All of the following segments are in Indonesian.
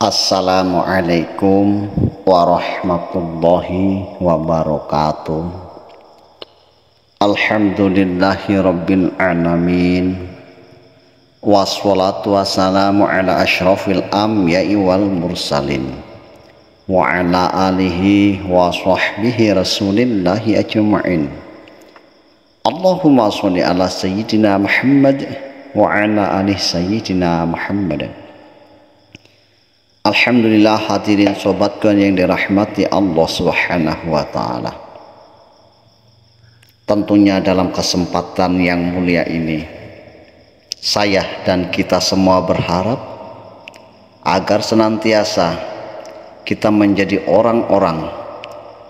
Assalamualaikum warahmatullahi wabarakatuh. Alhamdulillahi rabbil alamin. Wassalatu wassalamu ala asyrafil anbiya'i wal mursalin wa ala alihi wa sahbihi rasulillahi ajma'in. Allahumma sholli ala sayyidina Muhammad wa ala alihi sayyidina Muhammad. Alhamdulillah, hadirin sobatku yang dirahmati Allah Subhanahu wa ta'ala. Tentunya dalam kesempatan yang mulia ini, saya dan kita semua berharap agar senantiasa kita menjadi orang-orang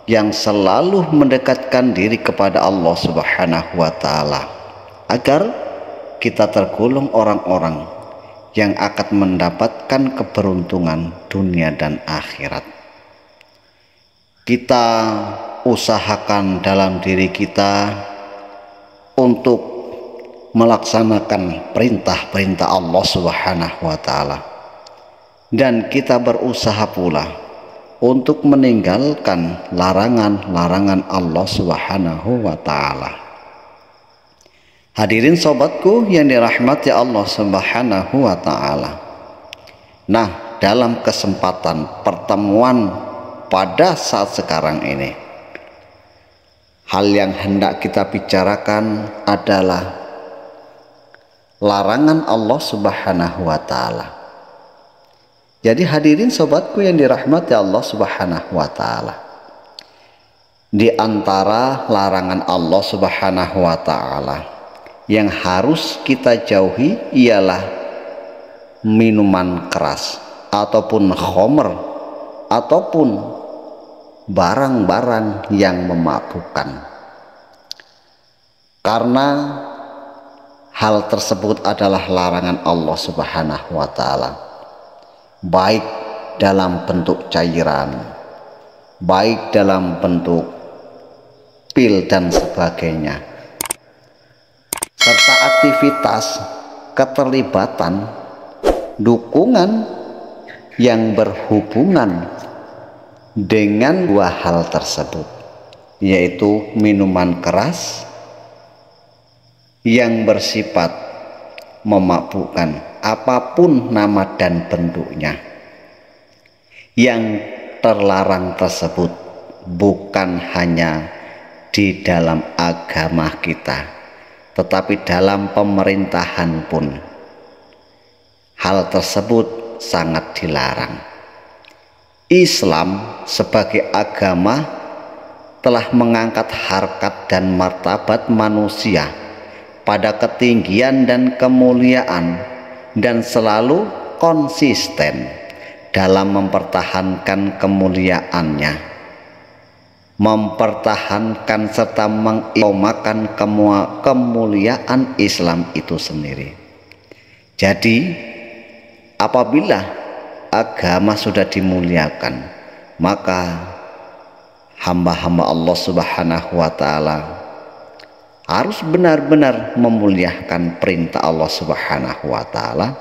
yang selalu mendekatkan diri kepada Allah Subhanahu wa ta'ala, agar kita tergolong orang-orang yang akan mendapatkan keberuntungan dunia dan akhirat. Kita usahakan dalam diri kita untuk melaksanakan perintah-perintah Allah Subhanahu wa ta'ala, dan kita berusaha pula untuk meninggalkan larangan-larangan Allah Subhanahu wa ta'ala. Hadirin sobatku yang dirahmati Allah Subhanahu wa ta'ala. Nah, dalam kesempatan pertemuan pada saat sekarang ini, hal yang hendak kita bicarakan adalah larangan Allah Subhanahu wa ta'ala. Jadi hadirin sobatku yang dirahmati Allah Subhanahu wa ta'ala, di antara larangan Allah Subhanahu wa ta'ala yang harus kita jauhi ialah minuman keras ataupun khamr ataupun barang-barang yang memabukkan, karena hal tersebut adalah larangan Allah Subhanahu wa ta'ala, baik dalam bentuk cairan, baik dalam bentuk pil dan sebagainya, serta aktivitas keterlibatan dukungan yang berhubungan dengan dua hal tersebut, yaitu minuman keras yang bersifat memabukkan apapun nama dan bentuknya. Yang terlarang tersebut bukan hanya di dalam agama kita, tetapi dalam pemerintahan pun hal tersebut sangat dilarang. Islam sebagai agama telah mengangkat harkat dan martabat manusia pada ketinggian dan kemuliaan, dan selalu konsisten dalam mempertahankan kemuliaannya, mempertahankan serta mengimakan kemuliaan Islam itu sendiri. Jadi apabila agama sudah dimuliakan, maka hamba-hamba Allah Subhanahu wa ta'ala harus benar-benar memuliakan perintah Allah Subhanahu wa ta'ala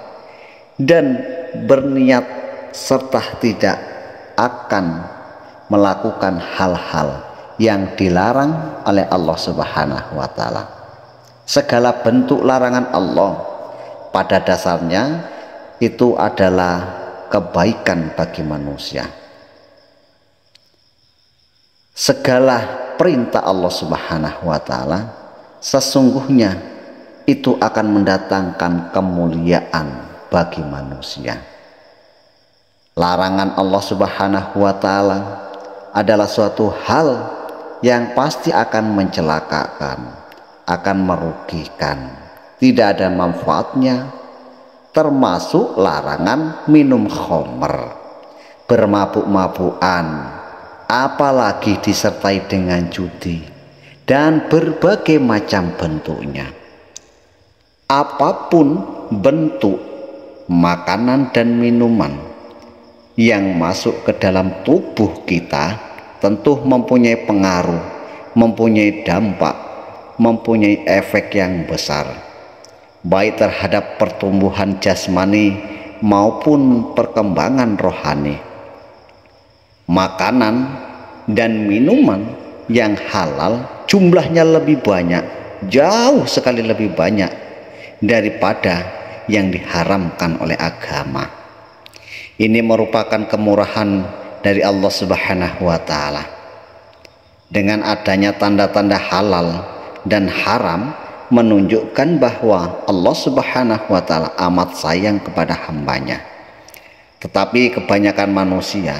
dan berniat serta tidak akan melakukan hal-hal yang dilarang oleh Allah Subhanahu wa ta'ala. Segala bentuk larangan Allah pada dasarnya itu adalah kebaikan bagi manusia. Segala perintah Allah Subhanahu wa ta'ala sesungguhnya itu akan mendatangkan kemuliaan bagi manusia. Larangan Allah Subhanahu wa ta'ala adalah suatu hal yang pasti akan mencelakakan, akan merugikan, tidak ada manfaatnya, termasuk larangan minum khamr, bermabuk-mabukan, apalagi disertai dengan judi dan berbagai macam bentuknya. Apapun bentuk makanan dan minuman yang masuk ke dalam tubuh kita tentu mempunyai pengaruh, mempunyai dampak, mempunyai efek yang besar, baik terhadap pertumbuhan jasmani maupun perkembangan rohani. Makanan dan minuman yang halal jumlahnya lebih banyak, jauh sekali lebih banyak daripada yang diharamkan oleh agama. Ini merupakan kemurahan dari Allah Subhanahu wa Ta'ala. Dengan adanya tanda-tanda halal dan haram menunjukkan bahwa Allah Subhanahu wa Ta'ala amat sayang kepada hambanya. Tetapi kebanyakan manusia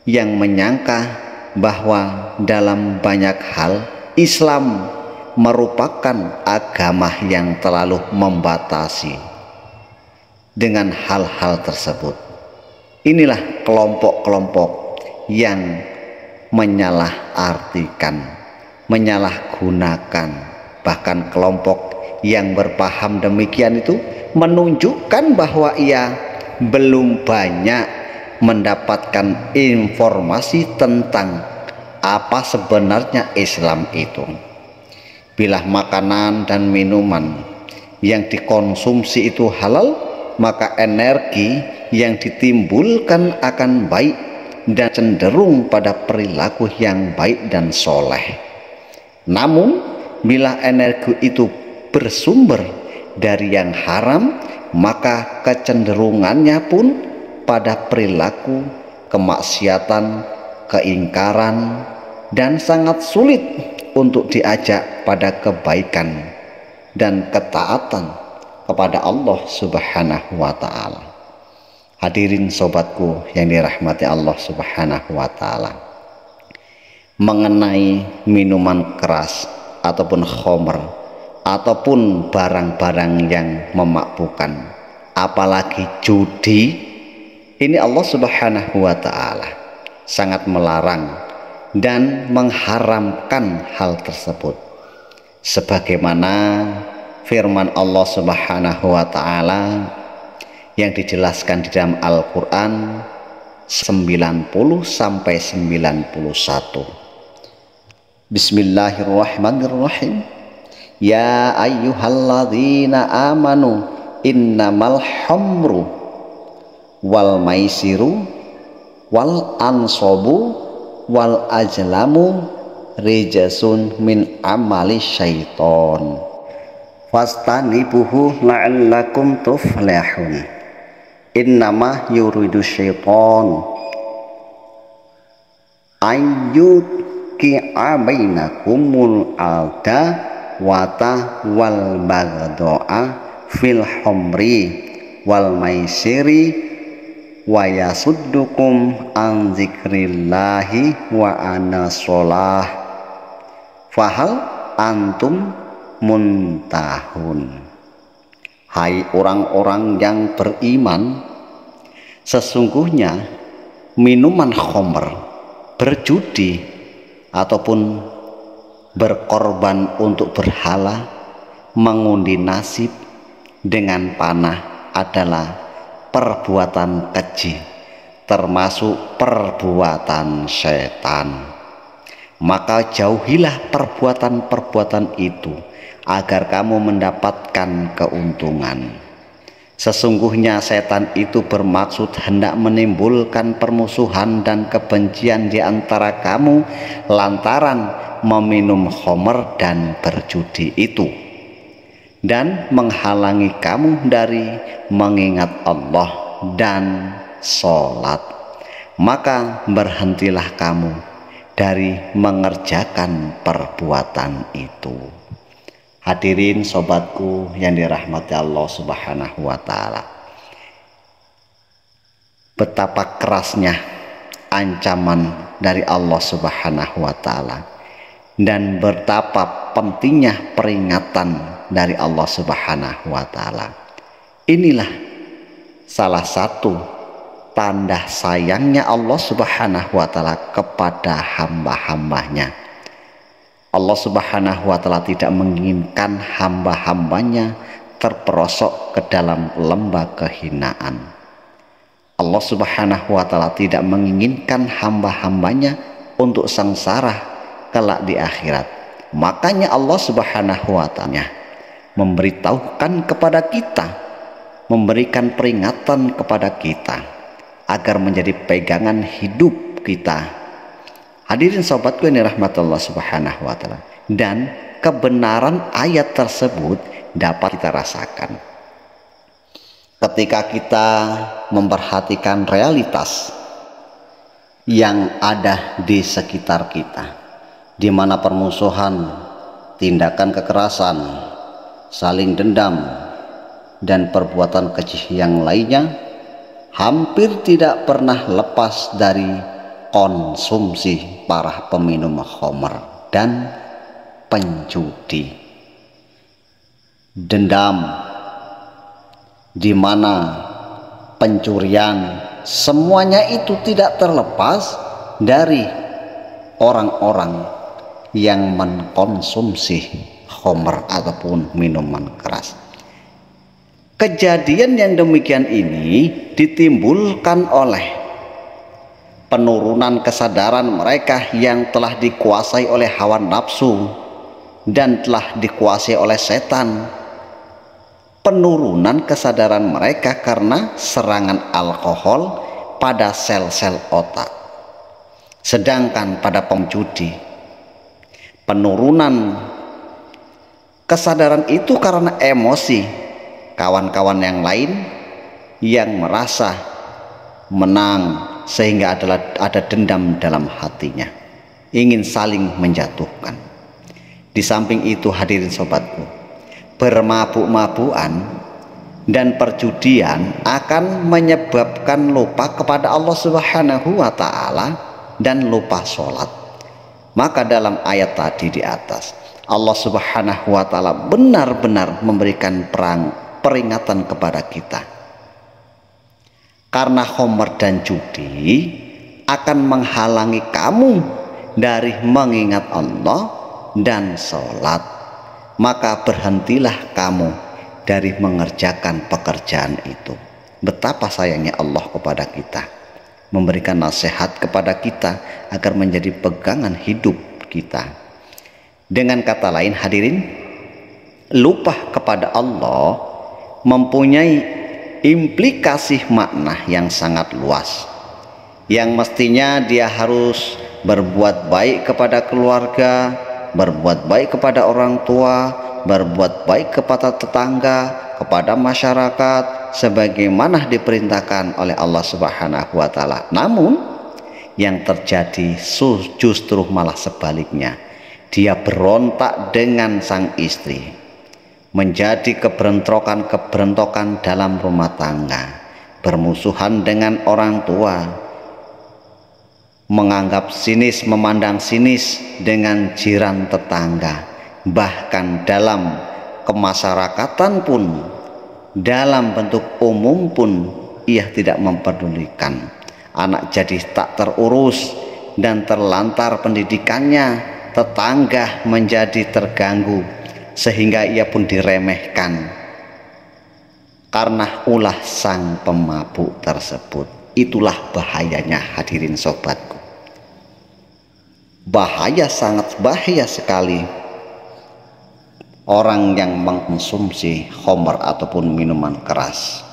yang menyangka bahwa dalam banyak hal Islam merupakan agama yang terlalu membatasi dengan hal-hal tersebut. Inilah kelompok-kelompok yang menyalahartikan, menyalahgunakan, bahkan kelompok yang berpaham demikian itu menunjukkan bahwa ia belum banyak mendapatkan informasi tentang apa sebenarnya Islam itu. Bila makanan dan minuman yang dikonsumsi itu halal, maka energi yang ditimbulkan akan baik dan cenderung pada perilaku yang baik dan soleh. Namun bila energi itu bersumber dari yang haram, maka kecenderungannya pun pada perilaku kemaksiatan, keingkaran, dan sangat sulit untuk diajak pada kebaikan dan ketaatan kepada Allah Subhanahu wa Ta'ala. Hadirin sobatku yang dirahmati Allah Subhanahu wa Ta'ala, mengenai minuman keras ataupun khamr ataupun barang-barang yang memabukkan, apalagi judi, ini Allah Subhanahu wa Ta'ala sangat melarang dan mengharamkan hal tersebut, sebagaimana firman Allah Subhanahu wa Ta'ala yang dijelaskan di dalam Al-Quran 90-91. Bismillahirrahmanirrahim. Ya ayyuhalladzina amanu innamal khamru wal maisiru wal ansobu wal ajlamu rijasun min amali syaiton fastanibuhu la'allakum tuflihun. Innama yuridu syaiton ayyuki'a bainakumul alda wata wal bagdo'a fil khamri wal maisiri wa yasuddukum an zikrillahi wa anasolah fahal antum muntahun. Hai orang-orang yang beriman, sesungguhnya minuman khamr, berjudi ataupun berkorban untuk berhala, mengundi nasib dengan panah adalah perbuatan keji, termasuk perbuatan setan. Maka jauhilah perbuatan-perbuatan itu agar kamu mendapatkan keuntungan. Sesungguhnya setan itu bermaksud hendak menimbulkan permusuhan dan kebencian di antara kamu lantaran meminum khamr dan berjudi itu, dan menghalangi kamu dari mengingat Allah dan sholat. Maka berhentilah kamu dari mengerjakan perbuatan itu. Hadirin sobatku yang dirahmati Allah Subhanahu wa Ta'ala, betapa kerasnya ancaman dari Allah Subhanahu wa Ta'ala dan betapa pentingnya peringatan dari Allah Subhanahu wa Ta'ala. Inilah salah satu tanda sayangnya Allah Subhanahu wa Ta'ala kepada hamba-hambanya. Allah Subhanahu wa Ta'ala tidak menginginkan hamba-hambanya terperosok ke dalam lembah kehinaan. Allah Subhanahu wa Ta'ala tidak menginginkan hamba-hambanya untuk sengsara kelak di akhirat. Makanya Allah Subhanahu wa Ta'ala memberitahukan kepada kita, memberikan peringatan kepada kita agar menjadi pegangan hidup kita. Hadirin sobatku yang dirahmati Allah Subhanahu wa taala, dan kebenaran ayat tersebut dapat kita rasakan ketika kita memperhatikan realitas yang ada di sekitar kita, di mana permusuhan, tindakan kekerasan, saling dendam, dan perbuatan keji yang lainnya hampir tidak pernah lepas dari konsumsi para peminum khamr dan penjudi. Dendam, di mana pencurian, semuanya itu tidak terlepas dari orang-orang yang mengkonsumsi khamr ataupun minuman keras. Kejadian yang demikian ini ditimbulkan oleh penurunan kesadaran mereka yang telah dikuasai oleh hawa nafsu dan telah dikuasai oleh setan. Penurunan kesadaran mereka karena serangan alkohol pada sel-sel otak. Sedangkan pada penjudi, penurunan kesadaran itu karena emosi kawan-kawan yang lain yang merasa menang, sehingga ada dendam dalam hatinya, ingin saling menjatuhkan. Di samping itu hadirin sobatku, bermabuk-mabukan dan perjudian akan menyebabkan lupa kepada Allah Subhanahu wa taala dan lupa sholat. Maka dalam ayat tadi di atas, Allah Subhanahu wa taala benar-benar memberikan peringatan kepada kita, karena khamr dan judi akan menghalangi kamu dari mengingat Allah dan sholat. Maka berhentilah kamu dari mengerjakan pekerjaan itu. Betapa sayangnya Allah kepada kita, memberikan nasihat kepada kita agar menjadi pegangan hidup kita. Dengan kata lain hadirin, lupa kepada Allah mempunyai implikasi makna yang sangat luas, yang mestinya dia harus berbuat baik kepada keluarga, berbuat baik kepada orang tua, berbuat baik kepada tetangga, kepada masyarakat, sebagaimana diperintahkan oleh Allah Subhanahu wa taala. Namun yang terjadi justru malah sebaliknya. Dia berontak dengan sang istri, menjadi keberontakan dalam rumah tangga, bermusuhan dengan orang tua, menganggap sinis, memandang sinis dengan jiran tetangga, bahkan dalam kemasyarakatan pun, dalam bentuk umum pun ia tidak mempedulikan. Anak jadi tak terurus dan terlantar pendidikannya, tetangga menjadi terganggu, sehingga ia pun diremehkan karena ulah sang pemabuk tersebut. Itulah bahayanya hadirin sobatku. Bahaya, sangat bahaya sekali orang yang mengkonsumsi khamr ataupun minuman keras.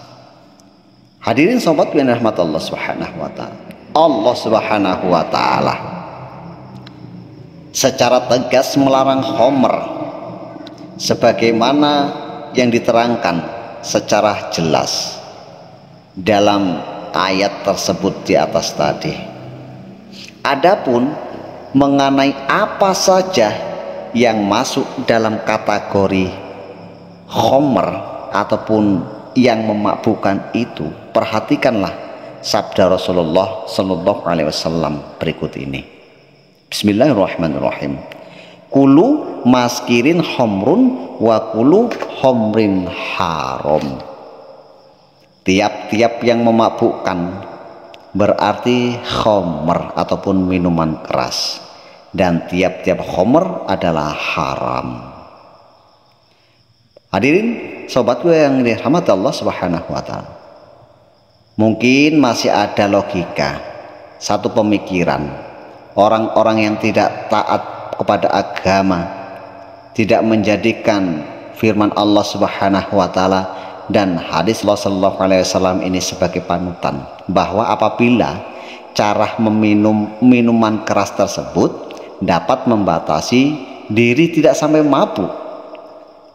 Hadirin sobatku yang dirahmati Allah Subhanahu wa taala, Allah Subhanahu wa taala secara tegas melarang khamr sebagaimana yang diterangkan secara jelas dalam ayat tersebut di atas tadi. Adapun mengenai apa saja yang masuk dalam kategori khamr ataupun yang memabukkan itu, perhatikanlah sabda Rasulullah Sallallahu Alaihi Wasallam berikut ini. Bismillahirrahmanirrahim. Kulu maskirin khamrun wa kulu khamrin haram. Tiap-tiap yang memabukkan berarti khamr ataupun minuman keras, dan tiap-tiap khamr adalah haram. Hadirin sobatku yang dirahmati Allah Subhanahu wa taala, mungkin masih ada logika, satu pemikiran orang-orang yang tidak taat kepada agama, tidak menjadikan firman Allah Subhanahu wa taala dan hadis Rasulullah SAW ini sebagai panutan bahwa apabila cara meminum minuman keras tersebut dapat membatasi diri tidak sampai mabuk,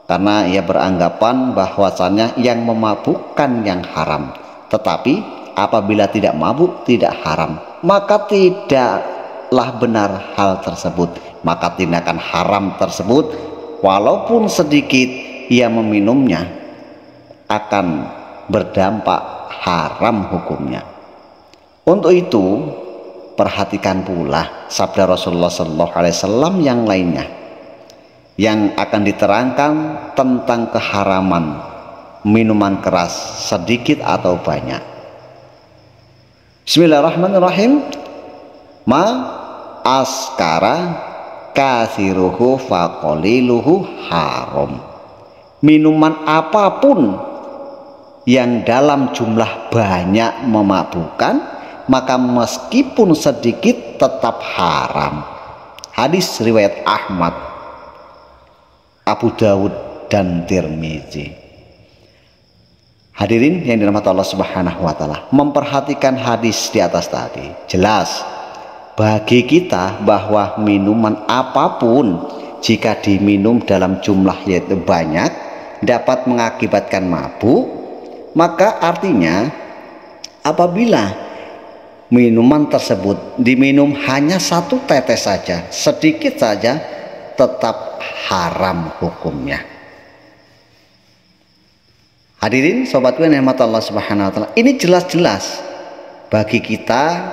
karena ia beranggapan bahwasannya yang memabukkan yang haram, tetapi apabila tidak mabuk tidak haram, maka tidaklah benar hal tersebut. Maka tindakan haram tersebut walaupun sedikit ia meminumnya akan berdampak haram hukumnya. Untuk itu perhatikan pula sabda Rasulullah SAW yang lainnya yang akan diterangkan tentang keharaman minuman keras sedikit atau banyak. Bismillahirrahmanirrahim. Ma askara kathiruhu faqaliluhu haram. Minuman apapun yang dalam jumlah banyak memabukkan, maka meskipun sedikit tetap haram. Hadis riwayat Ahmad, Abu Dawud dan Tirmizi. Hadirin yang dirahmati Allah Subhanahu wa taala, memperhatikan hadis di atas tadi, jelas bagi kita bahwa minuman apapun jika diminum dalam jumlah yaitu banyak dapat mengakibatkan mabuk. Maka artinya apabila minuman tersebut diminum hanya 1 tetes saja, sedikit saja, tetap haram hukumnya. Hadirin sobatku yang dirahmati Allah Subhanahu wa taala, ini jelas-jelas bagi kita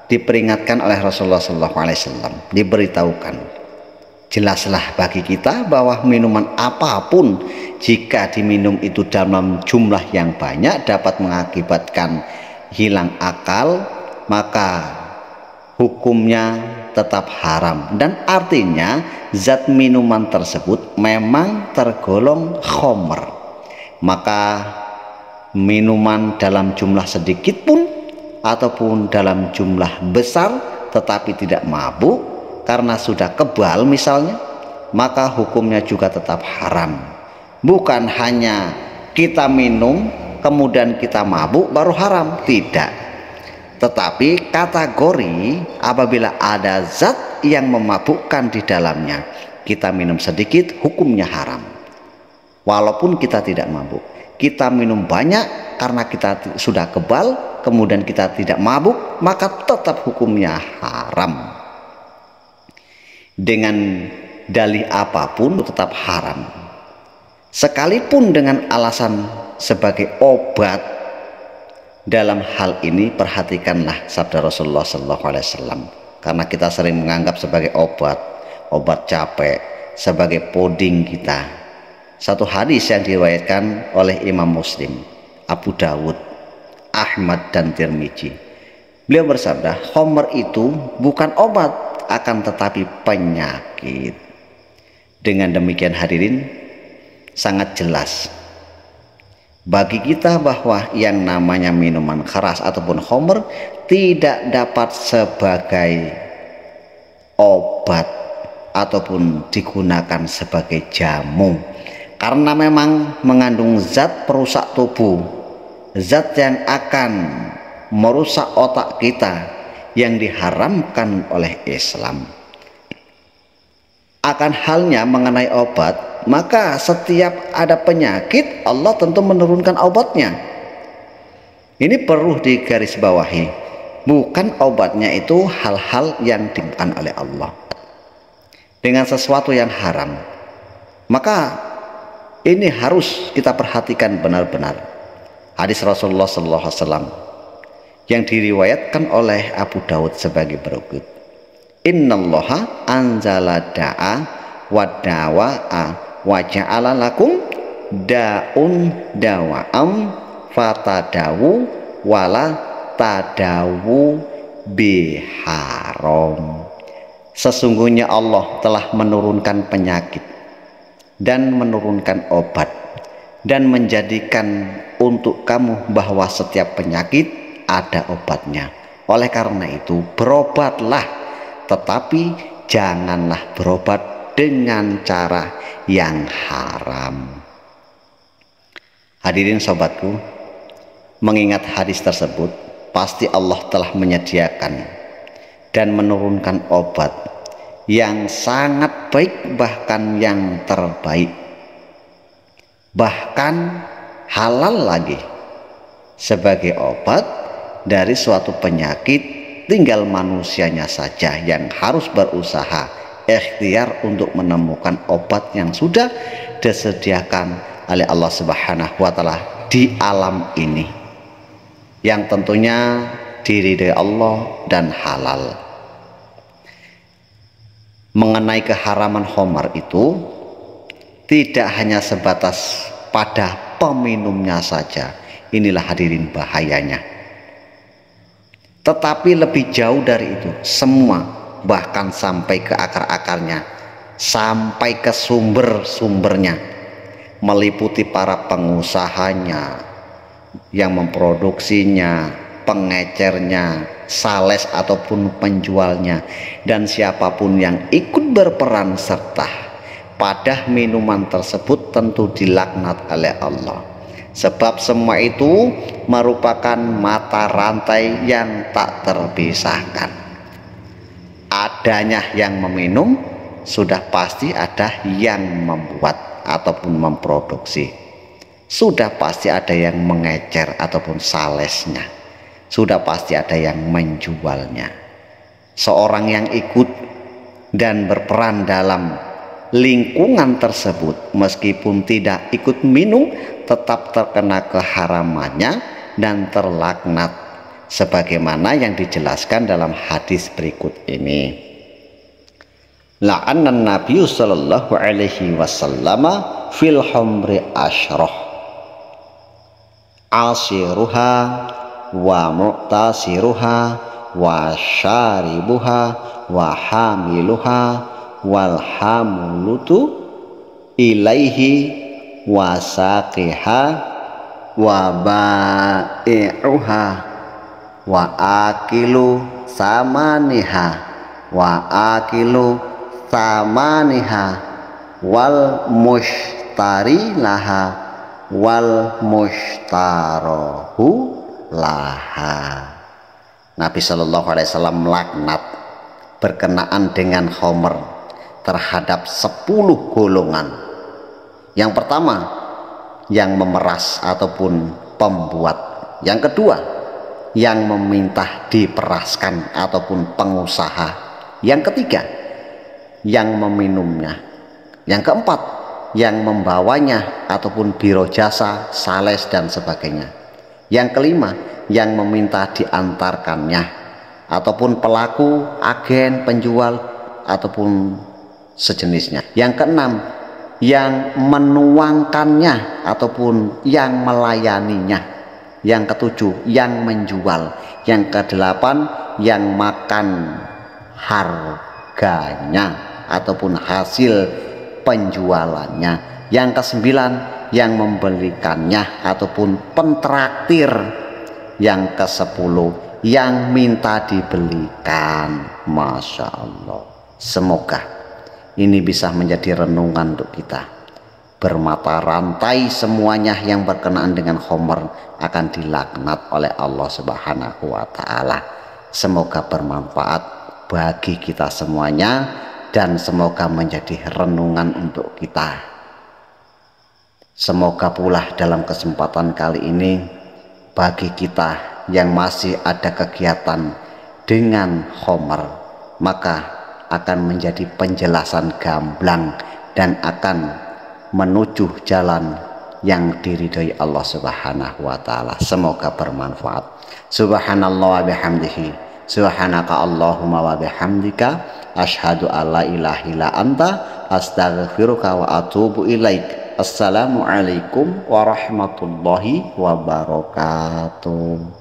diperingatkan oleh Rasulullah SAW, diberitahukan jelaslah bagi kita bahwa minuman apapun jika diminum itu dalam jumlah yang banyak dapat mengakibatkan hilang akal, maka hukumnya tetap haram. Dan artinya zat minuman tersebut memang tergolong khomer. Maka minuman dalam jumlah sedikit pun ataupun dalam jumlah besar tetapi tidak mabuk karena sudah kebal misalnya, maka hukumnya juga tetap haram. Bukan hanya kita minum kemudian kita mabuk baru haram, tidak, tetapi kategori apabila ada zat yang memabukkan di dalamnya, kita minum sedikit hukumnya haram. Walaupun kita tidak mabuk, kita minum banyak karena kita sudah kebal kemudian kita tidak mabuk, maka tetap hukumnya haram. Dengan dalih apapun tetap haram, sekalipun dengan alasan sebagai obat. Dalam hal ini perhatikanlah sabda Rasulullah SAW, karena kita sering menganggap sebagai obat capek, sebagai puding kita. Satu hadis yang diriwayatkan oleh Imam Muslim, Abu Dawud, Ahmad dan Tirmizi. Beliau bersabda, khamr itu bukan obat, akan tetapi penyakit. Dengan demikian hadirin, sangat jelas bagi kita bahwa yang namanya minuman keras ataupun khamr tidak dapat sebagai obat ataupun digunakan sebagai jamu, karena memang mengandung zat perusak tubuh, zat yang akan merusak otak kita yang diharamkan oleh Islam. Akan halnya mengenai obat, maka setiap ada penyakit Allah tentu menurunkan obatnya. Ini perlu digarisbawahi, bukan obatnya itu hal-hal yang ditentukan oleh Allah dengan sesuatu yang haram. Maka ini harus kita perhatikan benar-benar. Hadis Rasulullah SAW yang diriwayatkan oleh Abu Dawud sebagai berikut. Innallaha anzala da'a wa dawa'a wa ja'ala lakum da'un dawa'am fatadawu wala tadawu biharam. Sesungguhnya Allah telah menurunkan penyakit dan menurunkan obat dan menjadikan untuk kamu bahwa setiap penyakit ada obatnya. Oleh karena itu berobatlah, tetapi janganlah berobat dengan cara yang haram. Hadirin sobatku, mengingat hadis tersebut, pasti Allah telah menyediakan dan menurunkan obat yang sangat baik, bahkan yang terbaik, bahkan halal lagi sebagai obat dari suatu penyakit. Tinggal manusianya saja yang harus berusaha ikhtiar untuk menemukan obat yang sudah disediakan oleh Allah Subhanahu wa Ta'ala di alam ini, yang tentunya diridhai Allah dan halal. Mengenai keharaman khamar itu tidak hanya sebatas pada peminumnya saja, inilah hadirin bahayanya, tetapi lebih jauh dari itu semua, bahkan sampai ke akar-akarnya, sampai ke sumber-sumbernya, meliputi para pengusahanya yang memproduksinya, pengecernya, sales ataupun penjualnya, dan siapapun yang ikut berperan serta pada minuman tersebut tentu dilaknat oleh Allah. Sebab semua itu merupakan mata rantai yang tak terpisahkan. Adanya yang meminum, sudah pasti ada yang membuat ataupun memproduksi. Sudah pasti ada yang mengecer ataupun salesnya. Sudah pasti ada yang menjualnya. Seorang yang ikut dan berperan dalam lingkungan tersebut, meskipun tidak ikut minum, tetap terkena keharamannya dan terlaknat, sebagaimana yang dijelaskan dalam hadis berikut ini. La'annan Nabi sallallahu alaihi wasallam fil khamri asyrah asiruha wa mu'tasiruha wa syaribuha wa hamiluha wal hamulutu ilaihi wa saqiha wa ba'i'uha wa akilu samaniha wa akilu samaniha wal mushtari laha wal mushtarohu laha. Nabi Shallallahu Alaihi Wasallam melaknat berkenaan dengan khamr terhadap 10 golongan. Yang pertama, yang memeras ataupun pembuat. Yang kedua, yang meminta diperaskan ataupun pengusaha. Yang ketiga, yang meminumnya. Yang keempat, yang membawanya ataupun biro jasa, sales dan sebagainya. Yang kelima, yang meminta diantarkannya ataupun pelaku, agen, penjual ataupun sejenisnya. Yang keenam, yang menuangkannya ataupun yang melayaninya. Yang ketujuh, yang menjual. Yang kedelapan, yang makan harganya ataupun hasil penjualannya. Yang kesembilan, yang membelikannya ataupun pentraktir. Yang kesepuluh, yang minta dibelikan. Masya Allah. Semoga ini bisa menjadi renungan untuk kita. Bermata rantai semuanya yang berkenaan dengan khamr akan dilaknat oleh Allah Subhanahu wa Ta'ala. Semoga bermanfaat bagi kita semuanya dan semoga menjadi renungan untuk kita. Semoga pula dalam kesempatan kali ini bagi kita yang masih ada kegiatan dengan khamr, maka akan menjadi penjelasan gamblang dan akan menuju jalan yang diridhai Allah Subhanahu wa Ta'ala. Semoga bermanfaat. Subhanallah wa bihamdihi, subhanaka Allahumma wa bihamdika, asyhadu alla ilaha illa anta, astaghfiruka wa atubu ilaik. Assalamualaikum warahmatullahi wabarakatuh.